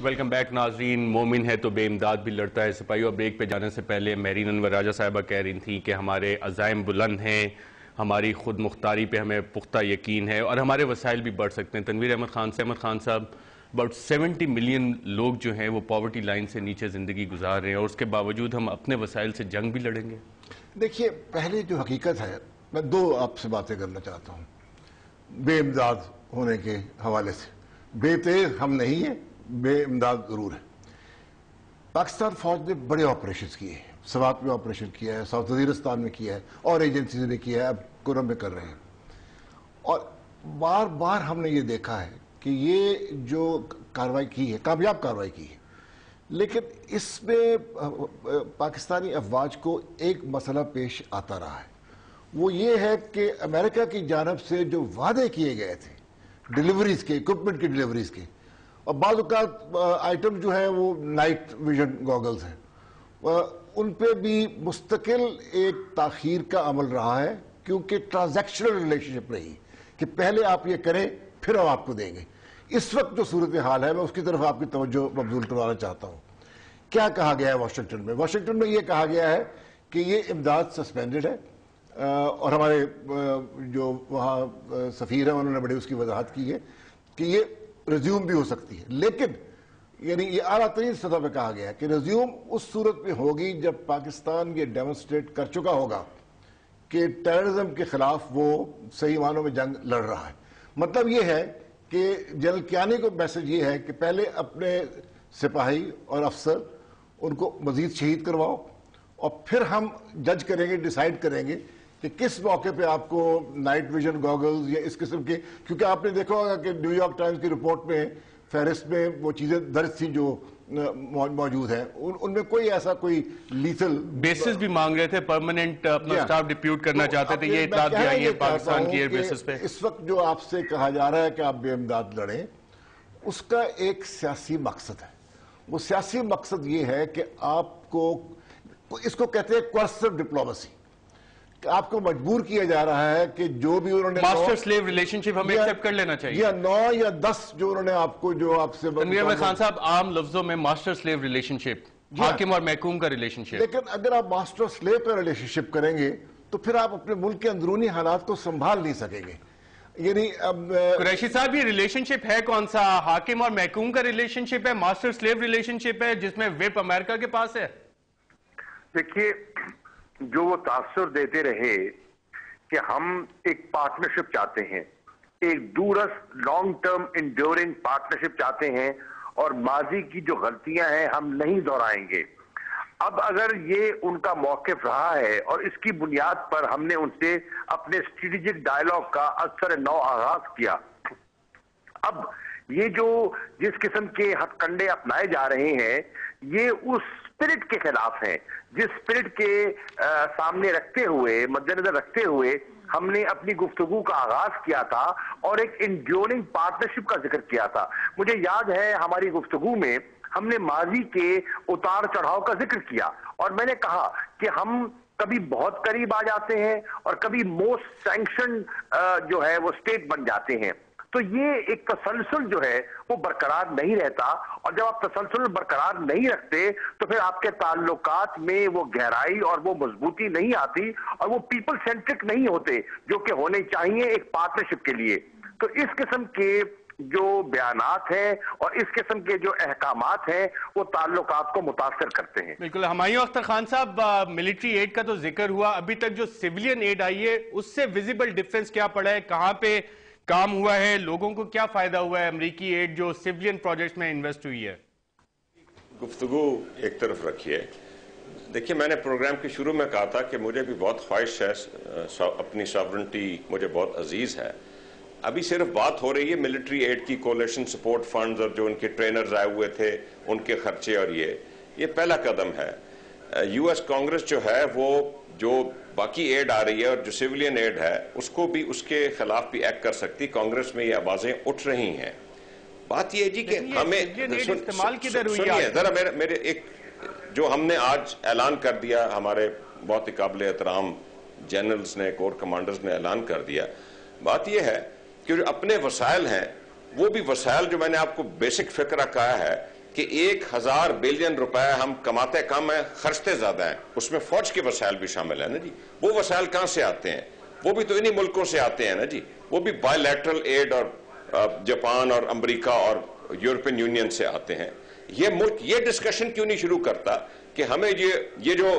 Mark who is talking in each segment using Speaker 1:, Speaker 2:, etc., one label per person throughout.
Speaker 1: Welcome back ناظرین. مومن ہے تو بے امداد بھی لڑتا ہے. سپاہیوں، بریک پہ جانے سے پہلے میرین انور راجہ صاحبہ کہہ رہی تھیں کہ ہمارے عزائم بلند ہیں، ہماری خود مختاری پہ ہمیں پختہ یقین ہے اور ہمارے وسائل بھی بڑھ سکتے ہیں. تنویر احمد خان صاحب، about 70 ملین لوگ جو ہیں وہ پاورٹی لائن سے نیچے زندگی گزار رہے ہیں اور اس کے باوجود ہم اپنے وسائل سے جنگ بھی لڑیں گے.
Speaker 2: دیکھیے، پہلے جو حقیقت ہے، میں دو آپ سے باتیں کرنا چاہتا ہوں بے امداد ہونے کے حوالے سے. بے تیز ہم نہیں ہیں، بے امداد ضرور ہے. پاکستان فوج نے بڑے آپریشنز کیے ہیں. سوات میں آپریشن کیا ہے، ساؤتھ وزیرستان میں کیا ہے، اور ایجنسیز نے کیا ہے، اب کرم میں کر رہے ہیں. اور بار بار ہم نے یہ دیکھا ہے کہ یہ جو کارروائی کی ہے، کامیاب کارروائی کی ہے، لیکن اس میں پاکستانی افواج کو ایک مسئلہ پیش آتا رہا ہے. وہ یہ ہے کہ امریکہ کی جانب سے جو وعدے کیے گئے تھے ڈیلیوریز کے، اکوپمنٹ کی ڈیلیوریز کے، اور بعض اوقات آئٹم جو ہیں وہ نائٹ ویژن گوگلز ہیں، ان پہ بھی مستقل ایک تاخیر کا عمل رہا ہے، کیونکہ ٹرانزیکشنل ریلیشن شپ رہی کہ پہلے آپ یہ کریں پھر ہم آپ کو دیں گے. اس وقت جو صورتحال ہے، میں اس کی طرف آپ کی توجہ مبذول کروانا چاہتا ہوں. کیا کہا گیا ہے واشنگٹن میں؟ واشنگٹن میں یہ کہا گیا ہے کہ یہ امداد سسپینڈڈ ہے، اور ہمارے جو وہاں سفیر ہیں انہوں نے بڑی اس کی وضاحت کی ہے کہ یہ ریزیوم بھی ہو سکتی ہے. لیکن یعنی یہ اعلیٰ ترین سطح پہ کہا گیا ہے کہ ریزیوم اس صورت میں ہوگی جب پاکستان یہ ڈیمونسٹریٹ کر چکا ہوگا کہ ٹیررزم کے خلاف وہ صحیح معنوں میں جنگ لڑ رہا ہے. مطلب یہ ہے کہ جنرل کیانی کو میسج یہ ہے کہ پہلے اپنے سپاہی اور افسر ان کو مزید شہید کرواؤ، اور پھر ہم جج کریں گے، ڈیسائیڈ کریں گے کہ کس موقع پہ آپ کو نائٹ ویژن گوگلز یا اس قسم کے، کیونکہ آپ نے دیکھا ہوگا کہ نیو یارک ٹائمز کی رپورٹ میں فہرست میں وہ چیزیں درج تھیں جو موجود ہیں، ان میں کوئی ایسا کوئی لیتھل
Speaker 1: بیسز بھی مانگ رہے تھے، پرماننٹ اپنا سٹاف ڈپیوٹ کرنا چاہتے تھے. یہ اطلاعات بھی آئی ہیں پاکستان کی ایئر بیسز پہ.
Speaker 2: اس وقت جو آپ سے کہا جا رہا ہے کہ آپ بے امداد لڑیں، اس کا ایک سیاسی مقصد ہے. وہ سیاسی مقصد یہ ہے کہ آپ کو، اس کو کہتے ہیں کوئرسو ڈپلومیسی، کہ آپ کو مجبور کیا جا رہا ہے کہ جو بھی انہوں نے
Speaker 1: ماسٹر سلیو ریلیشن شپ ہمیں ایکسپٹ کر لینا چاہیے،
Speaker 2: یا 9 یا 10 جو انہوں نے آپ کو، جو آپ سے
Speaker 1: تنویر احمد خان صاحب عام لفظوں میں ماسٹر سلیو ریلیشن شپ، حاکم اور محکوم کا ریلیشن شپ.
Speaker 2: لیکن اگر آپ ماسٹر سلیو کا ریلیشن شپ کریں گے تو پھر آپ اپنے ملک کے اندرونی حالات کو سنبھال نہیں سکیں گے. یعنی
Speaker 1: قریشی صاحب، یہ ریلیشن شپ ہے کون سا؟ حاکم اور محکوم کا ریلیشن شپ ہے، ماسٹر سلیو ریلیشن شپ ہے جس میں ویپ امریکہ کے پاس ہے؟
Speaker 3: دیکھیے، جو وہ تاثر دیتے رہے کہ ہم ایک پارٹنرشپ چاہتے ہیں، ایک دورس لانگ ٹرم انڈیورنگ پارٹنرشپ چاہتے ہیں، اور ماضی کی جو غلطیاں ہیں ہم نہیں دہرائیں گے. اب اگر یہ ان کا موقف رہا ہے اور اس کی بنیاد پر ہم نے ان سے اپنے اسٹریٹجک ڈائیلاگ کا اثر نو آغاز کیا، اب یہ جو جس قسم کے ہتھ کنڈے اپنائے جا رہے ہیں یہ اس اسپرٹ کے خلاف ہیں جس اسپرٹ کے سامنے رکھتے ہوئے، مد نظر رکھتے ہوئے ہم نے اپنی گفتگو کا آغاز کیا تھا اور ایک انڈیورنگ پارٹنرشپ کا ذکر کیا تھا. مجھے یاد ہے ہماری گفتگو میں ہم نے ماضی کے اتار چڑھاؤ کا ذکر کیا، اور میں نے کہا کہ ہم کبھی بہت قریب آ جاتے ہیں اور کبھی موسٹ سینکشن جو ہے وہ اسٹیٹ بن جاتے ہیں. تو یہ ایک تسلسل جو ہے وہ برقرار نہیں رہتا، اور جب آپ تسلسل برقرار نہیں رکھتے تو پھر آپ کے تعلقات میں وہ گہرائی اور وہ مضبوطی نہیں آتی، اور وہ پیپل سینٹرک نہیں ہوتے جو کہ ہونے چاہیے ایک پارٹنرشپ کے لیے. تو اس قسم کے جو بیانات ہیں اور اس قسم کے جو احکامات ہیں وہ تعلقات کو متاثر کرتے ہیں.
Speaker 1: بالکل. ہمایوں اختر خان صاحب، ملٹری ایڈ کا تو ذکر ہوا، ابھی تک جو سیویلین ایڈ آئی ہے اس سے ویزیبل ڈیفرنس کیا پڑا ہے؟ کہاں پہ کام ہوا ہے؟ لوگوں کو کیا فائدہ ہوا ہے امریکی ایڈ جو سیویلین پروجیکٹس میں انویسٹ ہوئی ہے؟
Speaker 4: گفتگو ایک طرف رکھیے. دیکھیے، میں نے پروگرام کے شروع میں کہا تھا کہ مجھے بھی بہت خواہش ہے، اپنی ساورنٹی مجھے بہت عزیز ہے. ابھی صرف بات ہو رہی ہے ملٹری ایڈ کی، کولیشن سپورٹ فنڈز اور جو ان کے ٹرینرز آئے ہوئے تھے ان کے خرچے، اور یہ پہلا قدم ہے. یو ایس کانگریس جو ہے وہ جو باقی ایڈ آ رہی ہے اور جو سیویلین ایڈ ہے اس کو بھی، اس کے خلاف بھی ایکٹ کر سکتی. کانگریس میں یہ آوازیں اٹھ رہی ہیں. بات یہ ہے جی کہ ہمیں سنیے ذرا، میرے ایک جو ہم نے آج اعلان کر دیا، ہمارے بہت ہی قابل احترام جنرلز نے، کور کمانڈرز نے اعلان کر دیا. بات یہ ہے کہ جو اپنے وسائل ہیں وہ بھی وسائل، جو میں نے آپ کو بیسک فکرہ کہا ہے کہ 1000 بلین روپے ہم کماتے کم ہیں، خرچتے زیادہ ہیں، اس میں فوج کے وسائل بھی شامل ہیں نا جی. وہ وسائل کہاں سے آتے ہیں؟ وہ بھی تو انہی ملکوں سے آتے ہیں نا جی. وہ بھی بائی لیٹرل ایڈ اور جاپان اور امریکہ اور یورپین یونین سے آتے ہیں. یہ ملک یہ ڈسکشن کیوں نہیں شروع کرتا کہ ہمیں یہ جو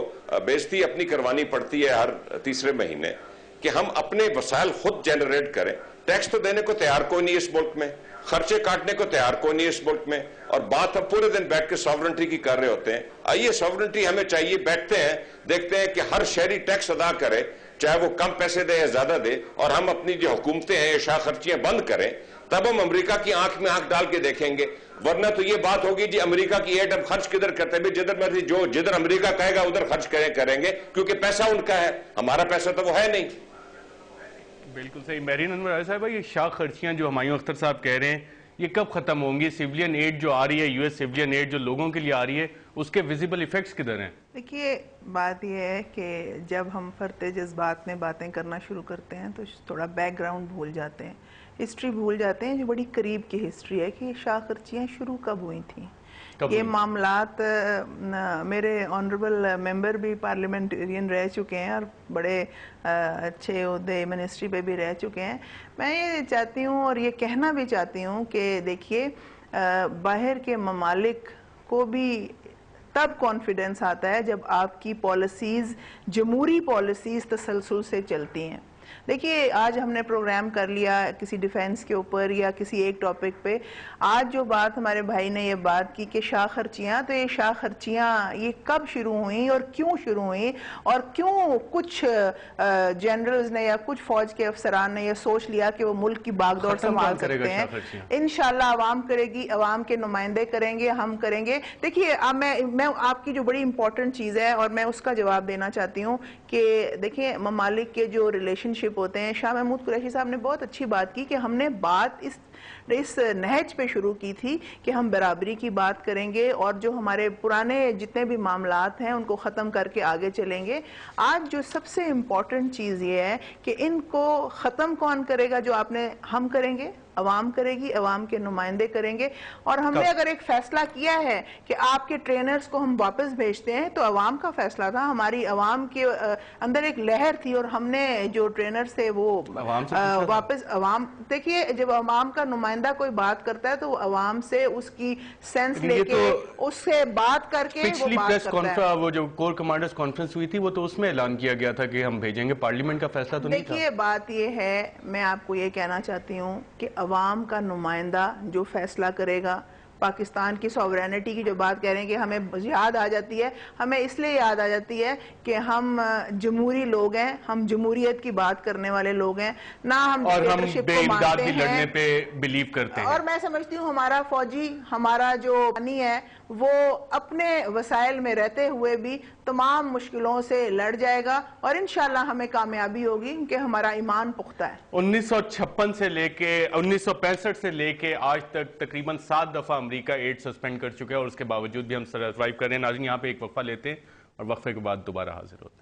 Speaker 4: بےزتی اپنی کروانی پڑتی ہے ہر تیسرے مہینے، کہ ہم اپنے وسائل خود جنریٹ کریں. ٹیکس تو دینے کو تیار کوئی نہیں اس ملک میں، خرچے کاٹنے کو تیار کوئی نہیں اس ملک میں، اور بات ہم پورے دن بیٹھ کے ساورنٹی کی کر رہے ہوتے ہیں. آئیے ساورنٹی ہمیں چاہیے، بیٹھتے ہیں دیکھتے ہیں کہ ہر شہری ٹیکس ادا کرے، چاہے وہ کم پیسے دے یا زیادہ دے، اور ہم اپنی جو حکومتیں ہیں اشاع خرچیاں بند کریں. تب ہم امریکہ کی آنکھ میں آنکھ ڈال کے دیکھیں گے. ورنہ تو یہ بات ہوگی جی امریکہ کی ایڈ ہم خرچ کدھر کرتے ہیں؟ جدھر مرضی جدھر امریکہ کہے گا ادھر خرچ کریں گے، کیونکہ پیسہ ان کا ہے، ہمارا پیسہ تو وہ ہے نہیں.
Speaker 1: بالکل صحیح. میرین انور راجہ صاحبہ، یہ شاہ خرچیاں جو ہمایوں اختر صاحب کہہ رہے ہیں یہ کب ختم ہوں گی؟ سیولین ایڈ جو آ رہی ہے، یو ایس سیولین ایڈ جو لوگوں کے لیے آ رہی ہے، اس کے ویزیبل ایفیکٹس کدھر ہیں؟
Speaker 5: دیکھیے بات یہ ہے کہ جب ہم فرتے جذبات میں باتیں کرنا شروع کرتے ہیں تو تھوڑا بیک گراؤنڈ بھول جاتے ہیں، ہسٹری بھول جاتے ہیں. جو بڑی قریب کی ہسٹری ہے کہ یہ شاہ خرچیاں شروع کب ہوئی تھیں. یہ معاملات میرے آنریبل ممبر بھی پارلیمنٹرین رہ چکے ہیں اور بڑے اچھے عہدے منسٹری پہ بھی رہ چکے ہیں. میں یہ چاہتی ہوں اور یہ کہنا بھی چاہتی ہوں کہ دیکھیے باہر کے ممالک کو بھی تب کانفیڈنس آتا ہے جب آپ کی پالیسیز، جمہوری پالیسیز تسلسل سے چلتی ہیں. دیکھیے آج ہم نے پروگرام کر لیا کسی ڈیفینس کے اوپر یا کسی ایک ٹاپک پہ. آج جو بات ہمارے بھائی نے یہ بات کی کہ شاہ خرچیاں، تو یہ شاہ خرچیاں یہ کب شروع ہوئیں اور کیوں شروع ہوئیں، اور کیوں کچھ جنرلز نے یا کچھ فوج کے افسران نے یہ سوچ لیا کہ وہ ملک کی باغ دوڑ سنبھال سکتے ہیں. انشاءاللہ عوام کرے گی، عوام کے نمائندے کریں گے، ہم کریں گے. دیکھیے میں آپ کی جو بڑی امپورٹنٹ چیز ہے اور میں اس کا جواب دینا چاہتی ہوں کہ دیکھیں ممالک کے جو ریلیشن شپ ہوتے ہیں، شاہ محمود قریشی صاحب نے بہت اچھی بات کی کہ ہم نے بات اس نہج پہ شروع کی تھی کہ ہم برابری کی بات کریں گے اور جو ہمارے پرانے جتنے بھی معاملات ہیں ان کو ختم کر کے آگے چلیں گے. آج جو سب سے امپورٹنٹ چیز یہ ہے کہ ان کو ختم کون کرے گا؟ جو ہم کریں گے، عوام کرے گی، عوام کے نمائندے کریں گے. اور ہم نے اگر ایک فیصلہ کیا ہے کہ آپ کے ٹرینرز کو ہم واپس بھیجتے ہیں تو عوام کا فیصلہ تھا. ہماری عوام کے اندر ایک لہر تھی اور ہم نے جو ٹرینرز تھے وہ واپس دیکھیے جب عوام کا نمائندہ کوئی بات کرتا ہے تو وہ عوام سے اس کی سینس لے کے اس سے بات کر کے
Speaker 1: پچھلی پریس کانفرنس وہ جو کور کمانڈرز کانفرنس ہوئی تھی وہ تو اس میں اعلان کیا گیا تھا کہ ہم بھیجیں گے، پارلیمنٹ کا فیصلہ تو نہیں تھا.
Speaker 5: دیکھیے بات یہ ہے، میں آپ کو یہ کہنا چاہتی ہوں کہ عوام کا نمائندہ جو فیصلہ کرے گا، پاکستان کی سوورینٹی کی جو بات کہہ رہے ہیں کہ ہمیں یاد آ جاتی ہے، ہمیں اس لیے یاد آ جاتی ہے کہ ہم جمہوری لوگ ہیں، ہم جمہوریت کی بات کرنے والے لوگ ہیں، نہ ہم ڈکٹیٹرشپ کو مانتے ہیں
Speaker 1: لڑنے پہ بلیو کرتے ہیں.
Speaker 5: اور میں سمجھتی ہوں ہمارا فوجی، ہمارا جو بانی ہے وہ اپنے وسائل میں رہتے ہوئے بھی تمام مشکلوں سے لڑ جائے گا اور انشاءاللہ ہمیں کامیابی ہوگی کہ ہمارا ایمان پختہ ہے.
Speaker 1: 1956 سے لے کے 1965 سے لے کے آج تک تقریباً 7 دفعہ امریکہ ایڈ سسپینڈ کر چکا ہے اور اس کے باوجود بھی ہم سروائیو کر رہے ہیں. ناظرین یہاں پہ ایک وقفہ لیتے ہیں اور وقفے کے بعد دوبارہ حاضر ہوتے ہیں.